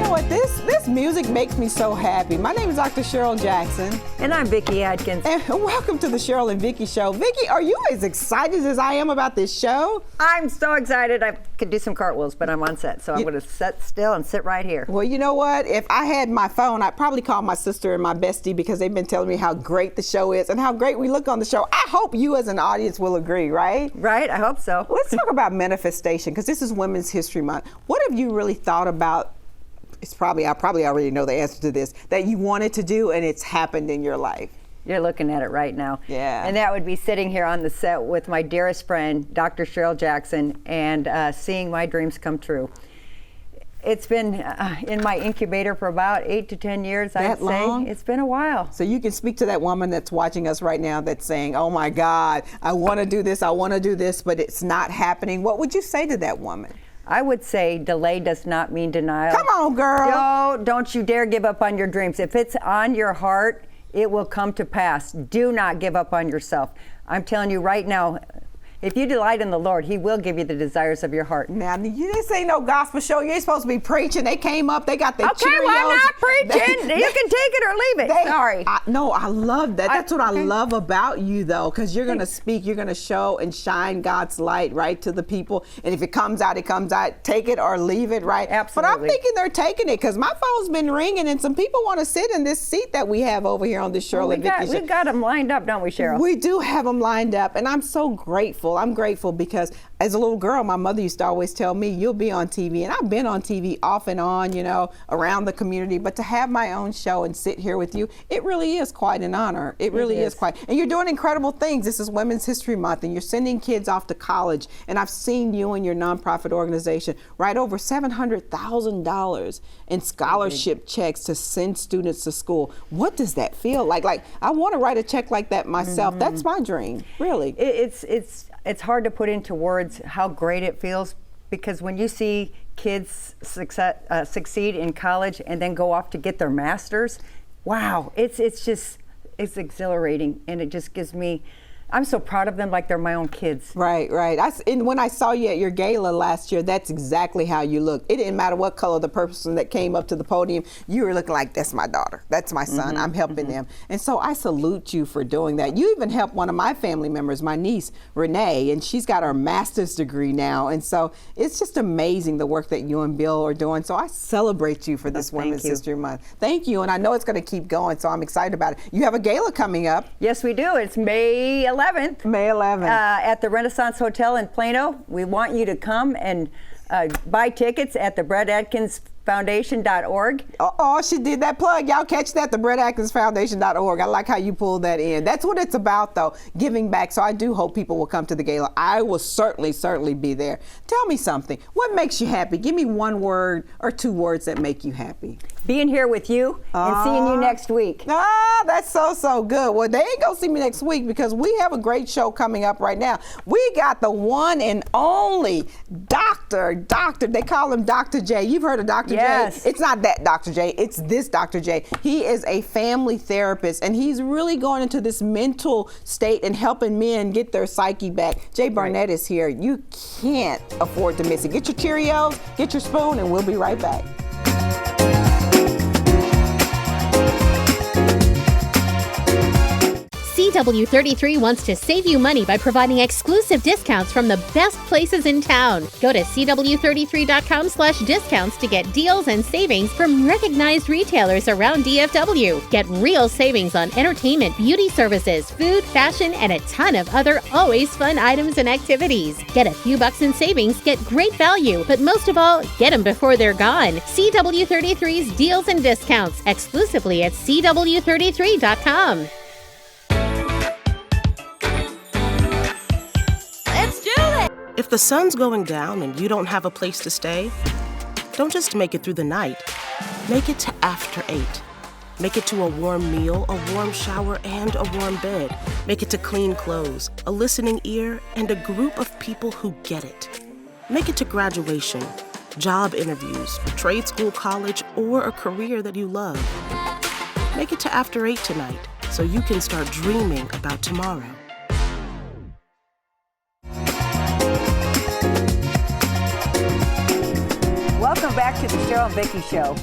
know what? This music makes me so happy. My name is Dr. Cheryl Jackson. And I'm Vicki Atkins. And welcome to the Cheryl and Vicki Show. Vicki, are you as excited as I am about this show? I'm so excited. I could do some cartwheels, but I'm on set, so I'm going to sit still and sit right here. Well, you know what? If I had my phone, I'd probably call my sister and my bestie because they've been telling me how great the show is and how great we look on the show. I hope you as an audience will agree, right? Right, I hope so. Let's talk about manifestation because this is Women's History Month. What have you really thought about? I probably already know the answer to this, that you wanted to do and it's happened in your life. You're looking at it right now. Yeah. And that would be sitting here on the set with my dearest friend, Dr. Cheryl Jackson, and seeing my dreams come true. It's been in my incubator for about 8 to 10 years, I'd say. Long? It's been a while. So you can speak to that woman that's watching us right now that's saying, oh my God, I want to do this, but it's not happening. What would you say to that woman? I would say delay does not mean denial. Come on, girl. No, don't you dare give up on your dreams. If it's on your heart, it will come to pass. Do not give up on yourself. I'm telling you right now, if you delight in the Lord, He will give you the desires of your heart. Now, this ain't no gospel show. You ain't supposed to be preaching. They came up, they got their Okay, Cheerios. well, I'm not preaching. You can take it or leave it. Sorry. I love that. That's what I love about you, though, because you're going to speak, you're going to show and shine God's light, right, to the people. And if it comes out, it comes out. Take it or leave it, right? Absolutely. But I'm thinking they're taking it because my phone's been ringing and some people want to sit in this seat that we have over here on the Cheryl and Vicki Show. We've got them lined up, don't we, Cheryl? We do have them lined up, and I'm so grateful. I'm grateful because as a little girl, my mother used to always tell me, you'll be on TV. And I've been on TV off and on, around the community. But to have my own show and sit here with you, it really is quite an honor. It really is quite. And you're doing incredible things. This is Women's History Month, and you're sending kids off to college. And I've seen you and your nonprofit organization write over $700,000 in scholarship checks to send students to school. What does that feel like? Like, I want to write a check like that myself. Mm-hmm. That's my dream, really. It's hard to put into words how great it feels, because when you see kids succeed in college and then go off to get their masters, wow, it's exhilarating, and it just gives me, I'm so proud of them like they're my own kids. Right. And when I saw you at your gala last year, that's exactly how you looked. It didn't matter what color the person that came up to the podium, you were looking like, that's my daughter, that's my son, I'm helping them. And so I salute you for doing that. You even helped one of my family members, my niece, Renee, and she's got her master's degree now. And so it's just amazing the work that you and Bill are doing. So I celebrate you for this Women's History Month. Thank you. And I know it's going to keep going, so I'm excited about it. You have a gala coming up. Yes, we do. It's May 11th. May 11th. At the Renaissance Hotel in Plano. We want you to come and buy tickets at the BrettAtkinsFoundation.org. Oh, she did that plug. Y'all catch that, the BrettAtkinsFoundation.org. I like how you pulled that in. That's what it's about, though, giving back. So I do hope people will come to the gala. I will certainly be there. Tell me something. What makes you happy? Give me one word or two words that make you happy. Being here with you and seeing you next week. That's so good. Well, they ain't gonna see me next week because we have a great show coming up right now. We got the one and only Doctor. They call him Dr. J. You've heard of Dr. J? It's not that Dr. J. It's this Dr. J. He is a family therapist, and he's really going into this mental state and helping men get their psyche back. Jay Barnett is here. You can't afford to miss it. Get your Cheerios, get your spoon, and we'll be right back. CW33 wants to save you money by providing exclusive discounts from the best places in town. Go to CW33.com/discounts to get deals and savings from recognized retailers around DFW. Get real savings on entertainment, beauty services, food, fashion, and a ton of other always fun items and activities. Get a few bucks in savings, get great value, but most of all, get them before they're gone. CW33's deals and discounts exclusively at CW33.com. If the sun's going down and you don't have a place to stay, don't just make it through the night. Make it to after 8. Make it to a warm meal, a warm shower, and a warm bed. Make it to clean clothes, a listening ear, and a group of people who get it. Make it to graduation, job interviews, trade school, college, or a career that you love. Make it to after 8 tonight so you can start dreaming about tomorrow. Welcome back to the Cheryl and Vicki Show.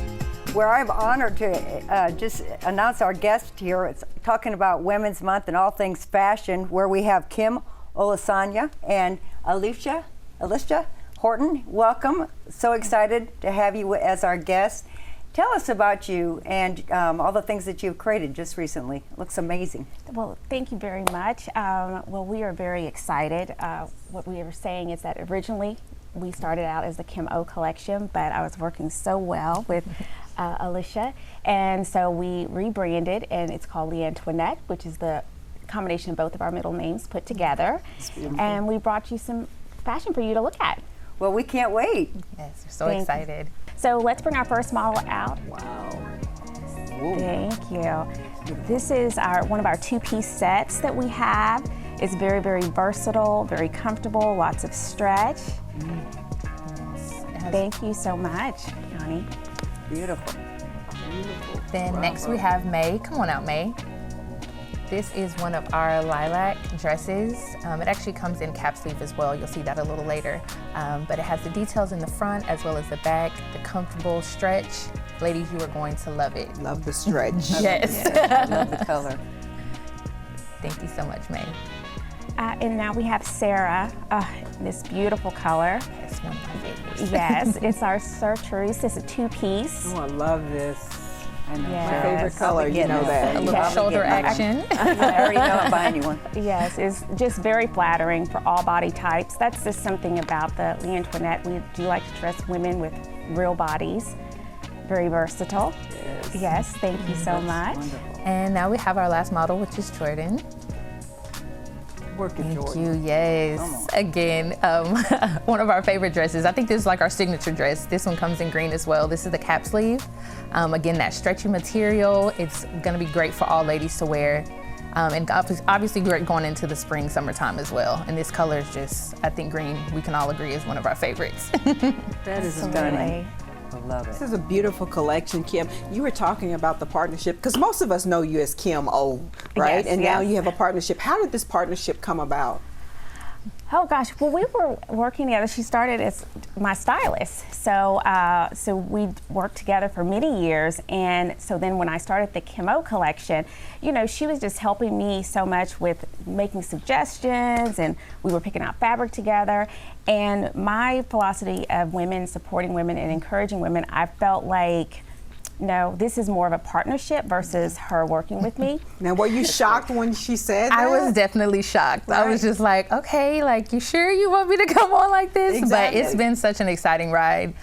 where I'm honored to just announce our guest here. It's talking about Women's Month and all things fashion, where we have Stephens-Olusanya and Alysha Horton. Welcome. So excited to have you as our guest. Tell us about you and all the things that you've created just recently. It looks amazing. Well, thank you very much. Well, we are very excited. What we were saying is that originally we started out as the Kim O collection, but I was working so well with Alysha, and so we rebranded, and it's called the Antoinette, which is the combination of both of our middle names put together. And we brought you some fashion for you to look at. Well, we can't wait. Yes, we're so excited. So let's bring our first model out. Wow. Thank you. This is one of our two-piece sets that we have. It's very, very versatile, very comfortable, lots of stretch. Thank you so much, Connie. Beautiful. Then next we have May. Come on out, May. This is one of our lilac dresses. It actually comes in cap sleeve as well. You'll see that a little later. But it has the details in the front as well as the back, the comfortable stretch. Ladies, you are going to love it. Love the stretch. Yes. Love the color. Thank you so much, May. And now we have Sarah, this beautiful color. That's one of my favorites. Yes, it's our Chartreuse. It's a two-piece. Oh, I love this. I know. Yes. My favorite color, you know that. A little shoulder action. I already know I'm buying you one. Yes, it's just very flattering for all body types. That's just something about the Antoinette. We do like to dress women with real bodies. Very versatile. Yes, thank you so much. Wonderful. And now we have our last model, which is Jordan. Working Thank Jordan. you, yes. Again, one of our favorite dresses. I think this is like our signature dress. This one comes in green as well. This is the cap sleeve. Again, that stretchy material. It's gonna be great for all ladies to wear. And obviously great going into the spring, summertime as well. And this color is just, I think green, we can all agree, is one of our favorites. That is stunning. I love it. This is a beautiful collection, Kim. You were talking about the partnership, because most of us know you as Kim O, right? Yes, and now yes. you have a partnership. How did this partnership come about? Oh gosh, well we were working together. She started as my stylist, so we worked together for many years. And so then when I started the Kim O collection, you know, she was just helping me so much with making suggestions, and we were picking out fabric together. And my philosophy of women, supporting women and encouraging women, I felt like, no, this is more of a partnership versus her working with me. Now, were you shocked when she said that? I was definitely shocked. I was just like, okay, like, you sure you want me to come on like this? Exactly. But it's been such an exciting ride.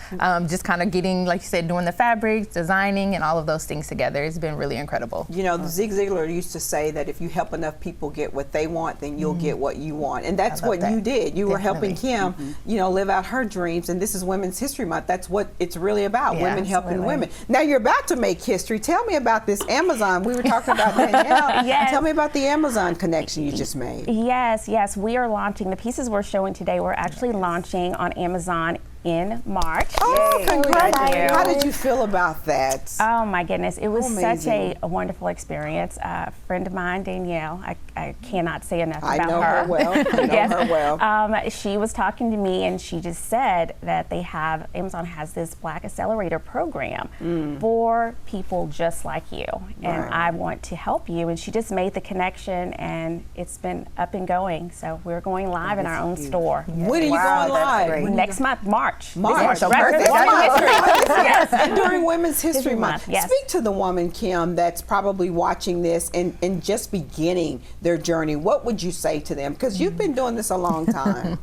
Just kind of getting, like you said, doing the fabrics, designing, and all of those things together. It's been really incredible. You know, Zig Ziglar used to say that if you help enough people get what they want, then you'll get what you want. And that's what you did. You were helping Kim, you know, live out her dreams. And this is Women's History Month. That's what it's really about, Yeah, women helping absolutely. women. Now, you're about to make history. Tell me about this Amazon. We were talking about Danielle. Yes. Tell me about the Amazon connection you just made. Yes, we are launching, the pieces we're showing today, we're actually launching on Amazon in March. Oh, Yay. congratulations. How did you feel about that? Oh my goodness, it was such Amazing. a wonderful experience. A friend of mine, Danielle, I cannot say enough I about know her well. I know Yes. her well. She was talking to me, and she just said that Amazon has this Black Accelerator program for people just like you, and Right. I want to help you. And she just made the connection, and it's been up and going. So we're going live in our own store When are you Wow, going that's live? great. next month, March. March. So Perfect. Women's History Month. Yes, and during Women's History Month. Yes. Speak to the woman, Kim, that's probably watching this and just beginning their journey. What would you say to them? Because you've been doing this a long time.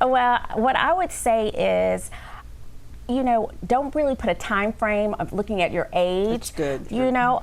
Well, what I would say is, you know, don't really put a time frame of looking at your age. That's good. You know,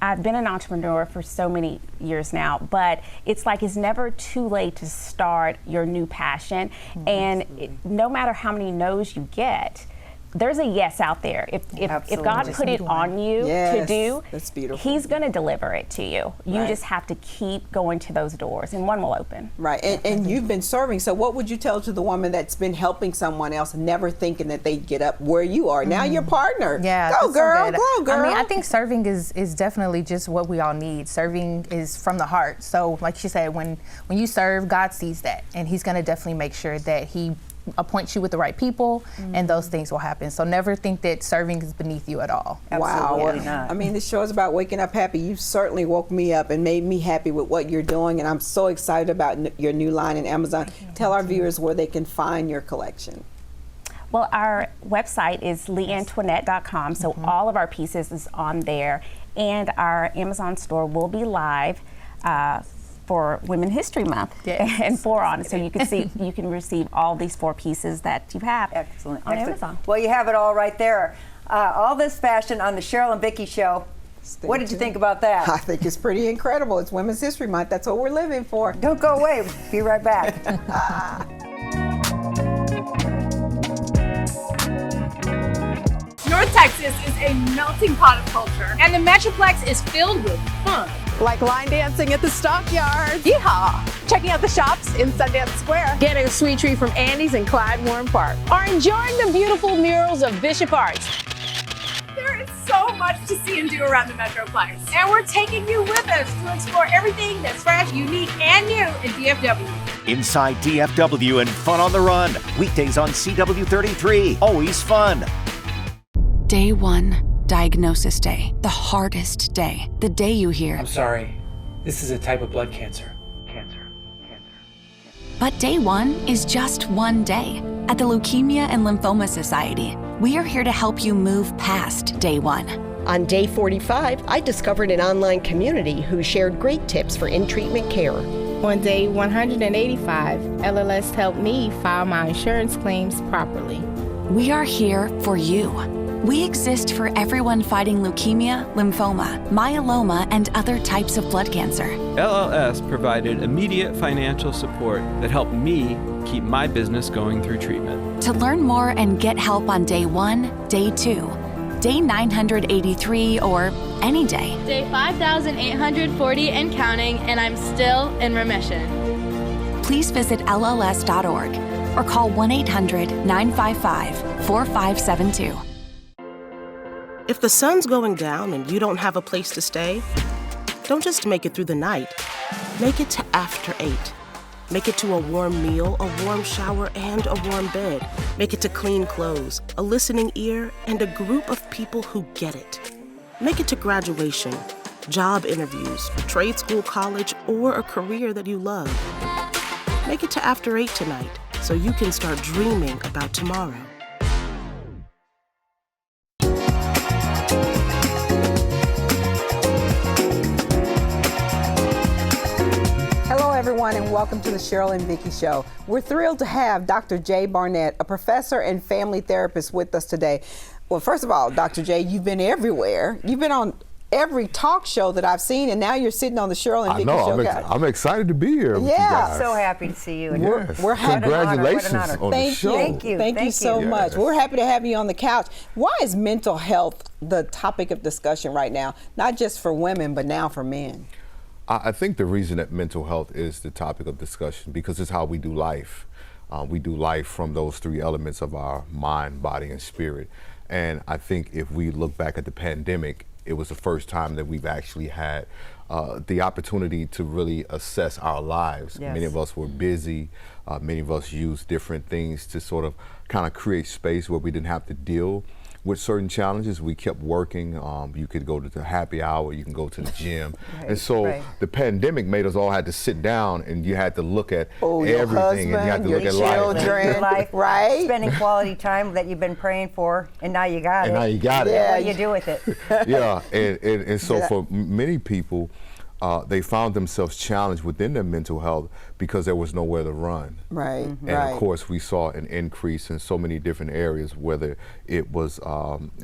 I've been an entrepreneur for so many years now, but it's like it's never too late to start your new passion. And no matter how many no's you get, there's a yes out there. If God Absolutely. put it on you to Yes, do, that's beautiful. He's going to deliver it to you. You Right. just have to keep going to those doors, and one will open. Right, and you've been serving. So what would you tell to the woman that's been helping someone else, never thinking that they'd get up where you are? Now you're partner. Yeah, Go that's so girl, good. go girl. I mean, I think serving is definitely just what we all need. Serving is from the heart. So like she said, when you serve, God sees that, and He's going to definitely make sure that He appoint you with the right people, and those things will happen. So never think that serving is beneath you at all. Absolutely Wow. not. I mean, this show is about waking up happy. You certainly woke me up and made me happy with what you're doing, and I'm so excited about your new line in Amazon. Tell our viewers where they can find your collection. Well, our website is leeantoinette.com, so all of our pieces is on there, and our Amazon store will be live for Women's History Month and on. So you can receive all these 4 pieces that you have Excellent. on Excellent. Amazon. Well, you have it all right there. All this fashion on the Cheryl and Vicki Show. What did you think about that? I think it's pretty incredible. It's Women's History Month. That's what we're living for. Don't go away. Be right back. North Texas is a melting pot of culture, and the Metroplex is filled with fun. Like line dancing at the stockyards. Yeehaw! Checking out the shops in Sundance Square. Getting a sweet treat from Andy's in Clyde Warren Park. Or enjoying the beautiful murals of Bishop Arts. There is so much to see and do around the Metroplex, and we're taking you with us to explore everything that's fresh, unique, and new in DFW. Inside DFW and Fun on the Run. Weekdays on CW33. Always fun. Day 1, diagnosis day. The hardest day. The day you hear, I'm sorry. This is a type of blood cancer. but day 1 is just one day. At the Leukemia and Lymphoma Society, we are here to help you move past day 1. On day 45, I discovered an online community who shared great tips for in-treatment care. On day 185, LLS helped me file my insurance claims properly. We are here for you. We exist for everyone fighting leukemia, lymphoma, myeloma, and other types of blood cancer. LLS provided immediate financial support that helped me keep my business going through treatment. To learn more and get help on day 1, day 2, day 983, or any day. Day 5,840 and counting, and I'm still in remission. Please visit LLS.org or call 1-800-955-4572. If the sun's going down and you don't have a place to stay, don't just make it through the night. Make it to after 8. Make it to a warm meal, a warm shower, and a warm bed. Make it to clean clothes, a listening ear, and a group of people who get it. Make it to graduation, job interviews, trade school, college, or a career that you love. Make it to after 8 tonight so you can start dreaming about tomorrow. Everyone, and welcome to the Cheryl and Vicki Show. We're thrilled to have Dr. J. Barnett, a professor and family therapist, with us today. Well, first of all, Dr. J, you've been everywhere. You've been on every talk show that I've seen, and now you're sitting on the Cheryl and Vicki Show. I'm excited to be here with you guys. So happy to see you. We're happy. Congratulations on the show. Thank you so much. We're happy to have you on the couch. Why is mental health the topic of discussion right now, not just for women, but now for men? I think the reason that mental health is the topic of discussion because it's how we do life. We do life from those 3 elements of our mind, body, and spirit. And I think if we look back at the pandemic, it was the first time that we've actually had the opportunity to really assess our lives. Yes. Many of us were busy. Many of us used different things to sort of kind of create space where we didn't have to deal with certain challenges. We kept working. You could go to the happy hour, you can go to the gym. And so the pandemic made us all had to sit down and you had to look at everything and you had to look at life. Right? Spending quality time that you've been praying for, and now you got it. Now you got it. What do you do with it? Yeah, and so for many people, they found themselves challenged within their mental health because there was nowhere to run. Right. And of course, we saw an increase in so many different areas, whether it was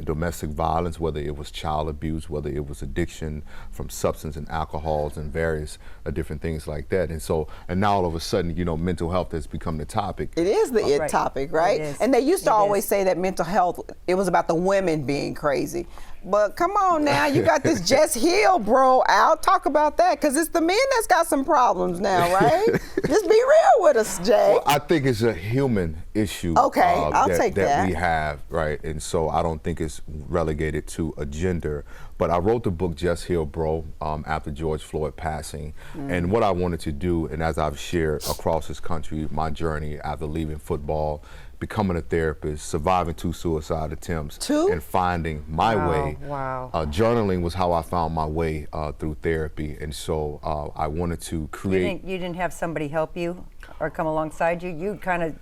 domestic violence, whether it was child abuse, whether it was addiction from substance and alcohols and various different things like that. And so, and now all of a sudden, you know, mental health has become the topic. It is the it topic, right? And they used to always say that mental health, it was about the women being crazy. But come on now, you got this Just Heal bro out. Talk about that, because it's the men that's got some problems now, right? Just be real with us, Jay. Well, I think it's a human issue. Okay, I'll take that. We have, right? And so I don't think it's relegated to a gender. But I wrote the book Just Heal Bro after George Floyd passing. And what I wanted to do, and as I've shared across this country, my journey after leaving football, becoming a therapist, surviving 2 suicide attempts, and finding my way. Wow. Journaling was how I found my way through therapy. And so I wanted to create. You didn't have somebody help you or come alongside you? You kind of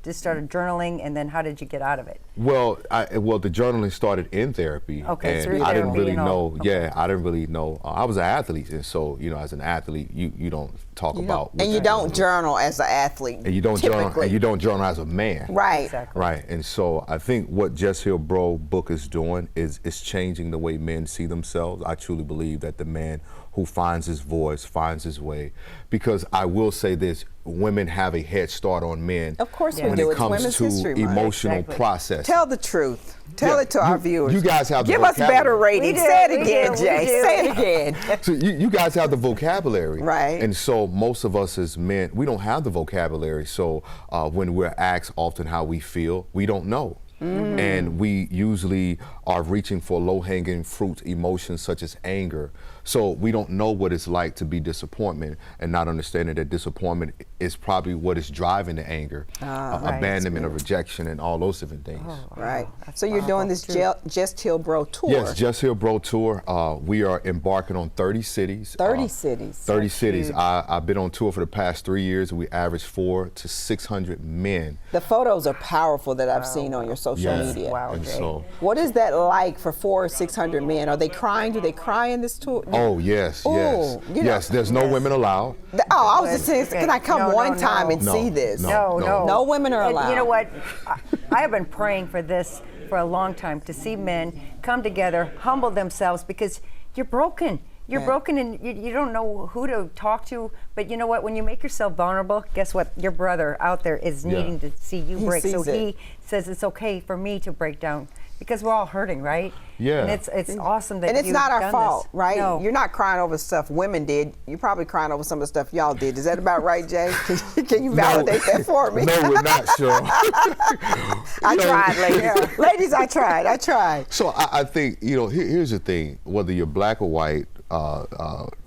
just started journaling, and then how did you get out of it? Well, the journaling started in therapy. Okay, and through I didn't therapy really and all. know. Okay. Yeah, I didn't really know. I was an athlete, and so as an athlete, you don't talk about. And you don't journal as an athlete. And you don't journal. typically. And you don't journal as a man. Right. Exactly. Right. And so I think what Just Heal Bro book is doing is changing the way men see themselves. I truly believe that the man who finds his voice, finds his way. Because I will say this, women have a head start on men. Of course we when do. it It's comes Women's to History Month. emotional Exactly. process. Tell the truth. Tell it to our viewers. You guys have the Give us better vocabulary. ratings. We do, Say it we again, do, Jay. we do. Say it again. So you guys have the vocabulary. Right. And so most of us as men, we don't have the vocabulary. So when we're asked often how we feel, we don't know. And we usually are reaching for low-hanging fruit emotions such as anger. So we don't know what it's like to be disappointment and not understanding that disappointment is probably what is driving the anger, abandonment or rejection and all those different things. Right. So you're doing this Just Heal Bro tour. Yes, Just Heal Bro tour. We are embarking on 30 cities. 30 cities. 30 cities. I've been on tour for the past 3 years. We average 400 to 600 men. The photos are powerful that I've seen on your social media. Wow, And Jay. so, What is that like for 400 or 600 men? Are they crying? Do they cry in this tour? oh yes, yes, Ooh, you know- yes. There's no women allowed. I was just saying, can I come No, one no, time no. and No, see this? no. No women are And allowed. you know what? I have been praying for this for a long time, to see men come together, humble themselves, because you're broken. You're broken, and you don't know who to talk to. But you know what? When you make yourself vulnerable, guess what? Your brother out there is needing to see you He break. So sees it. he says it's okay for me to break down, because we're all hurting, right? Yeah. And it's awesome that and it's you've not our done fault, this. right? No. You're not crying over stuff women did. You're probably crying over some of the stuff y'all did. Is that about right, Jay? Can you validate that for me? No, we're not, sure. I tried, ladies. Ladies, I tried. So I think, here's the thing. Whether you're black or white,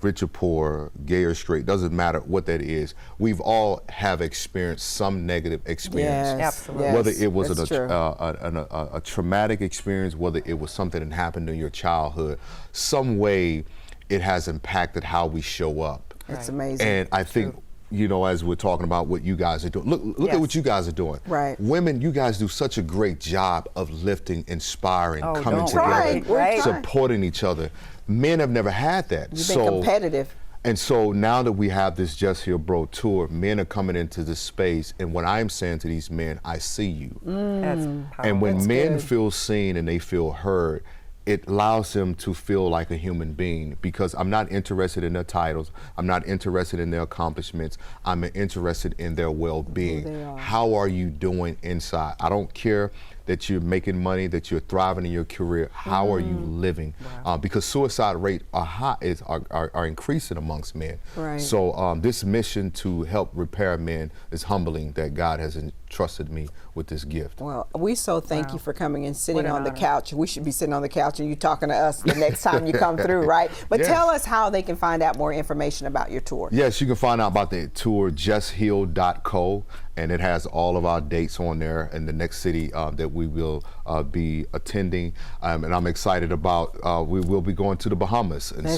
rich or poor, gay or straight, doesn't matter what that is. We've all have experienced some negative experience. Yes, Absolutely. Whether it was that's true. a traumatic experience, whether it was something that happened in your childhood, some way it has impacted how we show up. It's amazing. And I think, as we're talking about what you guys are doing, look at what you guys are doing. Right. Women, you guys do such a great job of lifting, inspiring, coming don't together, we? Right. supporting each other. Men have never had that. You've been competitive. And so now that we have this Just Heal Bro tour, men are coming into this space, and what I'm saying to these men, I see you. That's powerful. And when That's men good. feel seen and they feel heard, it allows them to feel like a human being, because I'm not interested in their titles. I'm not interested in their accomplishments. I'm interested in their well-being. How are you doing inside? I don't care that you're making money, that you're thriving in your career. How are you living? Because suicide rates are increasing amongst men. Right. So this mission to help repair men is humbling, that God has entrusted me with this gift. Well, we so thank you for coming and sitting What an on the honor. couch. We should be sitting on the couch and you talking to us the next time you come through, right? But Yes. tell us how they can find out more information about your tour. Yes, you can find out about the tour justheal.co, and it has all of our dates on there and the next city that we will be attending. And I'm excited about, we will be going to the Bahamas. And That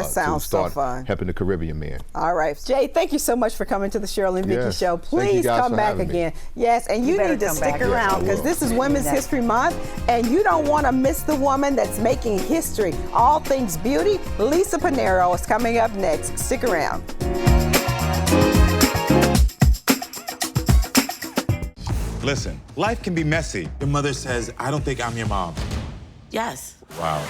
sounds to so start fun. helping the Caribbean men. All right. Jay, thank you so much for coming to the Cheryl and Vicki Yes. Show. Thank you Please guys come for back having me. again. Yes, and you better need to come stick back. Yes, around, I because will. this is Women's History Month, and you don't want to miss the woman that's making history. All things beauty. Lisa Pineiro is coming up next. Stick around. Listen, life can be messy. Your mother says, I don't think I'm your mom. Yes. Wow.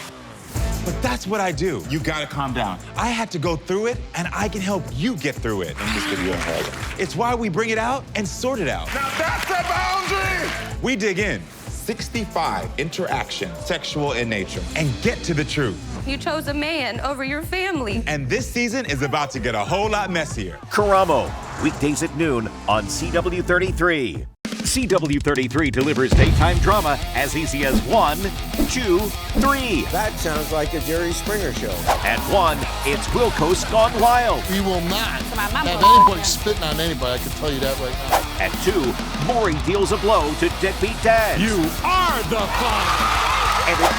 But that's what I do. You gotta calm down. I had to go through it, and I can help you get through it. In this video, it's why we bring it out and sort it out. Now that's a boundary! We dig in. 65 interactions, sexual in nature, and get to the truth. You chose a man over your family. And this season is about to get a whole lot messier. Karamo, weekdays at noon on CW33. CW33 delivers daytime drama as easy as 1, 2, 3. That sounds like a Jerry Springer show. At 1, it's Wilco's Gone Wild. We will not have anybody spitting on anybody, I can tell you that right now. At 2, Maury deals a blow to deadbeat dads. You are the fun! And at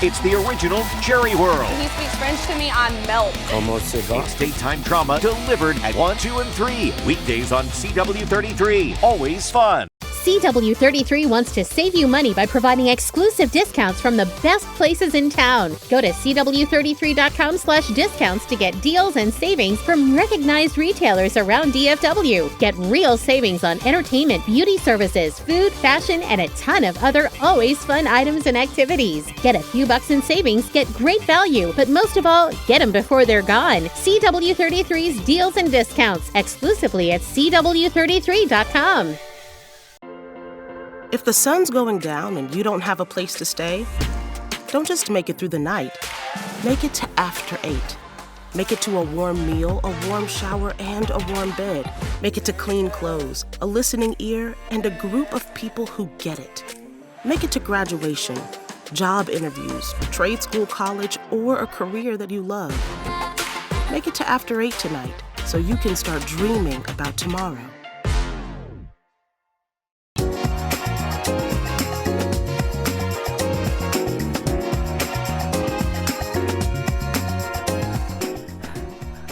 3, it's the original Jerry World. He speaks French to me on milk. Como se va? It's daytime drama delivered at 1, 2, and 3. Weekdays on CW33. Always fun. CW33 wants to save you money by providing exclusive discounts from the best places in town. Go to CW33.com/discounts to get deals and savings from recognized retailers around DFW. Get real savings on entertainment, beauty services, food, fashion, and a ton of other always fun items and activities. Get a few bucks in savings, get great value, but most of all, get them before they're gone. CW33's deals and discounts exclusively at CW33.com. If the sun's going down and you don't have a place to stay, don't just make it through the night. Make it to after 8. Make it to a warm meal, a warm shower, and a warm bed. Make it to clean clothes, a listening ear, and a group of people who get it. Make it to graduation, job interviews, trade school, college, or a career that you love. Make it to after 8 tonight so you can start dreaming about tomorrow.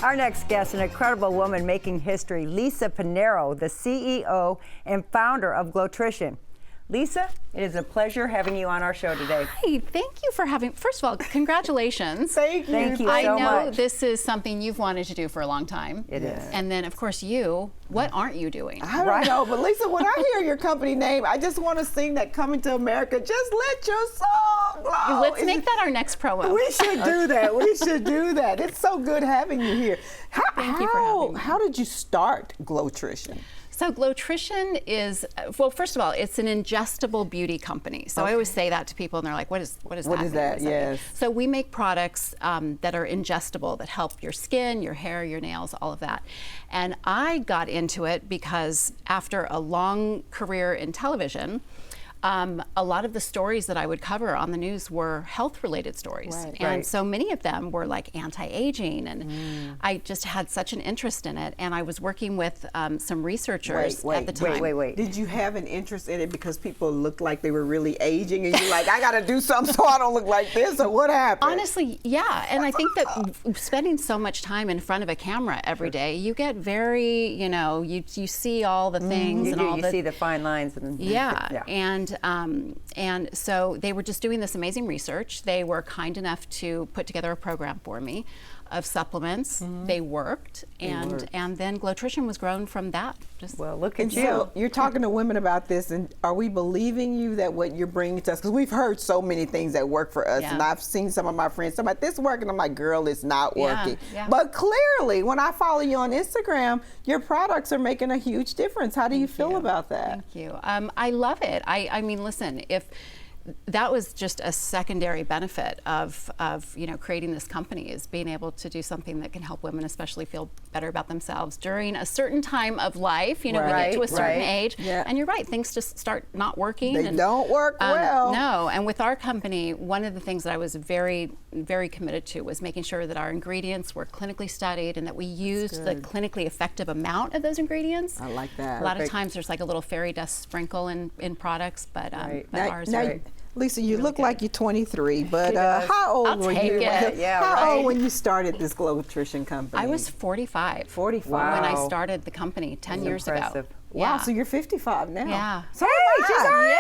Our next guest, an incredible woman making history, Alysha Pineiro, the CEO and founder of Glotrition. Alysha, it is a pleasure having you on our show today. Hi, thank you for having, first of all, congratulations. Thank you so much. I know this is something you've wanted to do for a long time. It is. And then, of course, what aren't you doing? I don't know, but Lisa, when I hear your company name, I just want to sing that Coming to America, just let your soul glow. Let's make that our next promo. We should do that. We should do that. It's so good having you here. Thank you for having me. How did you start Glotrition? So Glotrition is, well, first of all, it's an ingestible beauty company. So I always say that to people and they're like, what is that? What is that? Yes. So we make products that are ingestible, that help your skin, your hair, your nails, all of that. And I got into it because after a long career in television, a lot of the stories that I would cover on the news were health-related stories. And so many of them were like anti-aging, and I just had such an interest in it. And I was working with some researchers at the time. Wait. Did you have an interest in it because people looked like they were really aging, and you're like, I got to do something so I don't look like this, or what happened? Honestly, yeah. And I think that spending so much time in front of a camera every day, you get very, you see all the things You see the fine lines. And so they were just doing this amazing research. They were kind enough to put together a program for me of supplements. They worked, and then Glotrition was grown from that. Well, look at you. So you're talking to women about this, and are we believing you that what you're bringing to us? Because we've heard so many things that work for us, and I've seen some of my friends talking about this working. I'm like, girl, it's not working. But clearly, when I follow you on Instagram, your products are making a huge difference. How do you feel about that? Thank you. I love it. I mean, listen, if that was just a secondary benefit of creating this company, is being able to do something that can help women especially feel better about themselves during a certain time of life. We get to a certain age, and you're right, things just start not working. They don't work well. No, and with our company, one of the things that I was very, very committed to was making sure that our ingredients were clinically studied and that we used the clinically effective amount of those ingredients. I like that. A lot of times there's like a little fairy dust sprinkle in products, but ours are. Lisa, you look like you're 23, but how old were you? How old when you started this Glotrition company? I was 45. 45. When I started the company 10 years ago. Wow, so you're 55 now. Yeah. So she's over.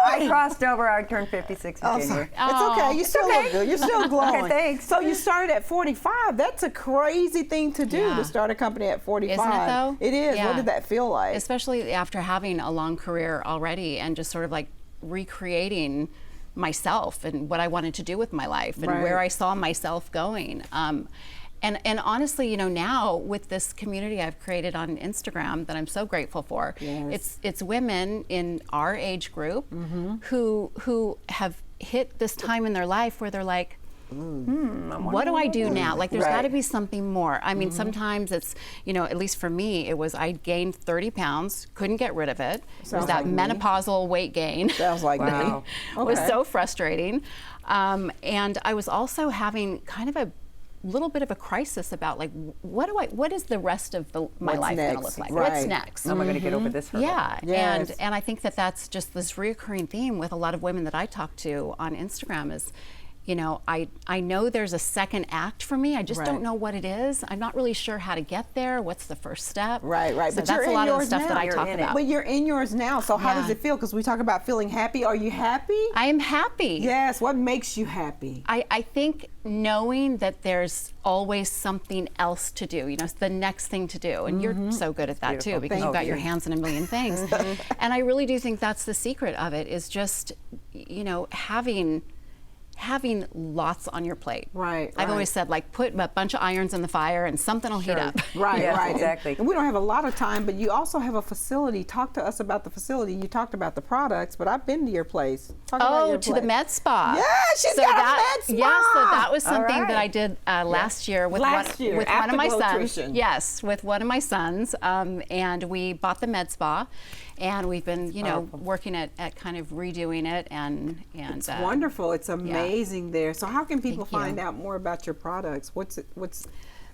I crossed over. I turned 56 in January. It's okay. You still look good. You're still glowing. Okay, thanks. So you started at 45. That's a crazy thing to do, to start a company at 45. Isn't it though? It is. Yeah. What did that feel like? Especially after having a long career already and just sort of like recreating myself and what I wanted to do with my life and where I saw myself going. And honestly, now with this community I've created on Instagram that I'm so grateful for, it's women in our age group who have hit this time in their life where they're like, What do I do now? Like, there's got to be something more. I mean, sometimes it's, at least for me, it was I gained 30 pounds, couldn't get rid of it. It was that menopausal weight gain. Sounds like me. It was so frustrating. And I was also having kind of a little bit of a crisis about, like, what is the rest of my life going to look like? Right. What's next? How am I going to get over this hurdle? Yeah, Yes. and I think that's just this reoccurring theme with a lot of women that I talk to on Instagram is, I know there's a second act for me. I just don't know what it is. I'm not really sure how to get there. What's the first step? Right. So But that's you're a in lot of the yours stuff now. that I talk about. But you're in yours now. So how does it feel? Because we talk about feeling happy. Are you happy? I am happy. Yes. What makes you happy? I think knowing that there's always something else to do, it's the next thing to do. And you're so good at that too, because you've got your hands in a million things. And I really do think that's the secret of it, is just, having lots on your plate. Right. I've always said, like, put a bunch of irons in the fire and something will heat up. Right. Exactly. And we don't have a lot of time, but you also have a facility. Talk to us about the facility. You talked about the products, but I've been to your place. Talk about your place. The med spa. Yeah, she's got a med spa. Yeah, so that was something that I did last year with one of my sons. Yes, with one of my sons, and we bought the med spa. And we've been, working at kind of redoing it, and it's wonderful. It's amazing there. So how can people find out more about your products? What's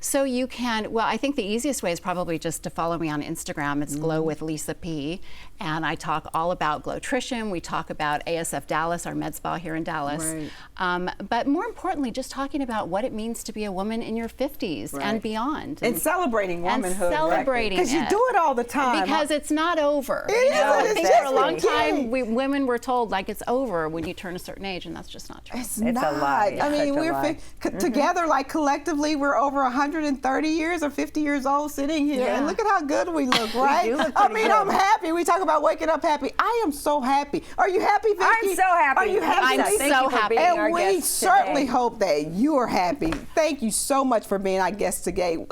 So you can, I think the easiest way is probably just to follow me on Instagram. It's Glow with Lisa P. And I talk all about Glotrition. We talk about ASF Dallas, our med spa here in Dallas. Right. But more importantly, just talking about what it means to be a woman in your 50s and beyond. And celebrating womanhood. And celebrating Because you do it all the time. Because it's not over. I think for a long time, women were told, like, it's over when you turn a certain age, and that's just not true. It's not. A lie. I mean, we're together, like, collectively, we're over 130 years or 50 years old sitting here, and look at how good we look, right? I'm happy. We talk about waking up happy. I am so happy. Are you happy, Vicki? I'm so happy. Are you happy? I'm so happy. And we certainly hope that you are happy. Thank you so much for being our guest today.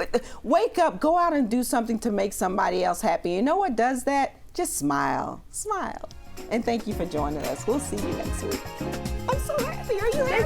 Wake up, go out and do something to make somebody else happy. You know what does that? Just smile. Smile. And thank you for joining us. We'll see you next week. I'm so happy. Are you happy?